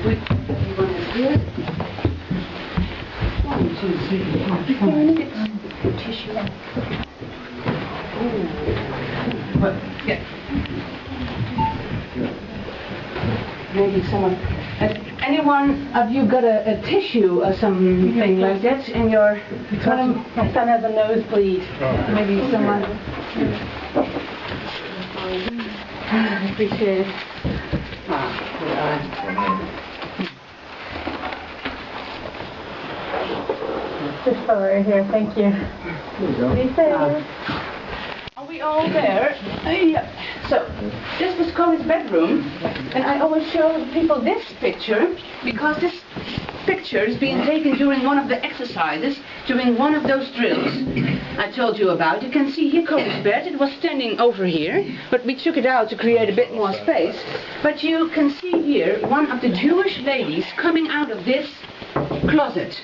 Wait, everyone is here. 1, 2, 3, 4, 5, 6. Tissue. Oh. Well, yeah. Maybe someone. Has anyone of you got a tissue or something like that in your? My son has a nosebleed. Maybe someone. I appreciate it. This fellow right here, thank you. Are we all there? Yeah. So, this was Corrie's bedroom, and I always show people this picture because this picture is being taken during one of the exercises, during one of those drills I told you about. You can see here Corrie's bed. It was standing over here, but we took it out to create a bit more space. But you can see here one of the Jewish ladies coming out of this closet.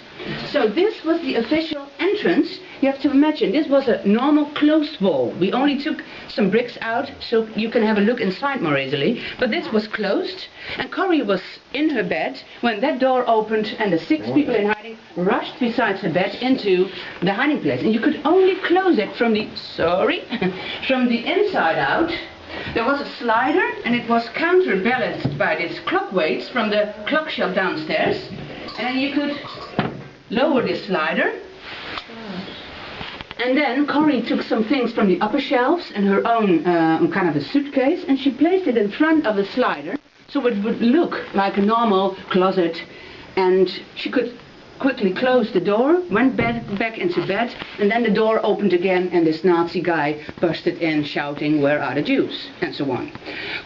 So this was the official entrance. You have to imagine, this was a normal closed wall. We only took some bricks out so you can have a look inside more easily. But this was closed, and Corrie was in her bed when that door opened and the 6 people in hiding rushed beside her bed into the hiding place. And you could only close it from the, from the inside out. There was a slider, and it was counterbalanced by these clock weights from the clock shop downstairs. And then you could lower this slider. And then Corrie took some things from the upper shelves and her own kind of a suitcase, and she placed it in front of the slider so it would look like a normal closet. And she could quickly close the door, went back into bed, and then the door opened again and this Nazi guy busted in shouting, "Where are the Jews?" and so on.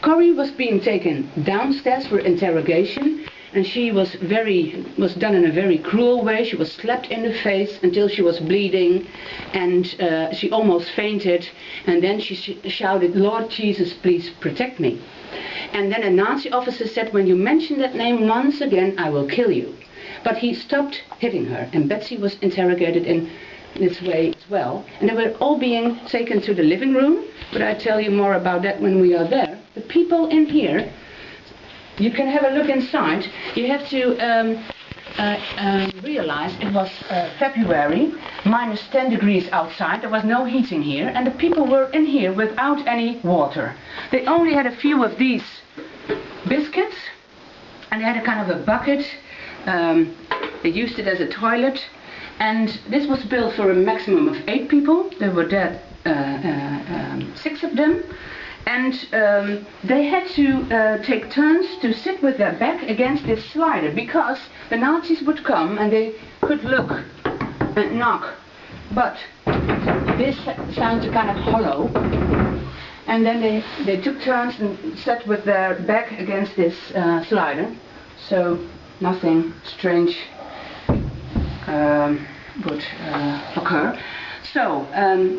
Corrie was being taken downstairs for interrogation. And she was done in a very cruel way. She was slapped in the face until she was bleeding, and she almost fainted. And then she shouted, "Lord Jesus, please protect me." And then a Nazi officer said, "When you mention that name once again, I will kill you." But he stopped hitting her, and Betsy was interrogated in this way as well. And they were all being taken to the living room, but I'll tell you more about that when we are there. The people in here, you can have a look inside. You have to realize it was February, minus 10 degrees outside. There was no heating here, and the people were in here without any water. They only had a few of these biscuits, and they had a kind of a bucket. They used it as a toilet, and this was built for a maximum of 8 people. There were dead 6 of them. And they had to take turns to sit with their back against this slider, because the Nazis would come and they could look and knock. But this sounds kind of hollow. And then they took turns and sat with their back against this slider. So nothing strange would occur. So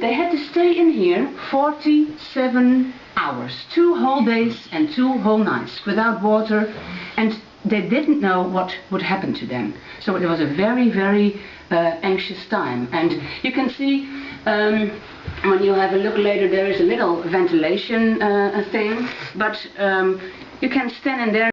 they had to stay in here 47 hours, 2 whole days and 2 whole nights without water, and they didn't know what would happen to them. So it was a very, very anxious time. And you can see when you have a look later, there is a little ventilation thing, but you can stand in there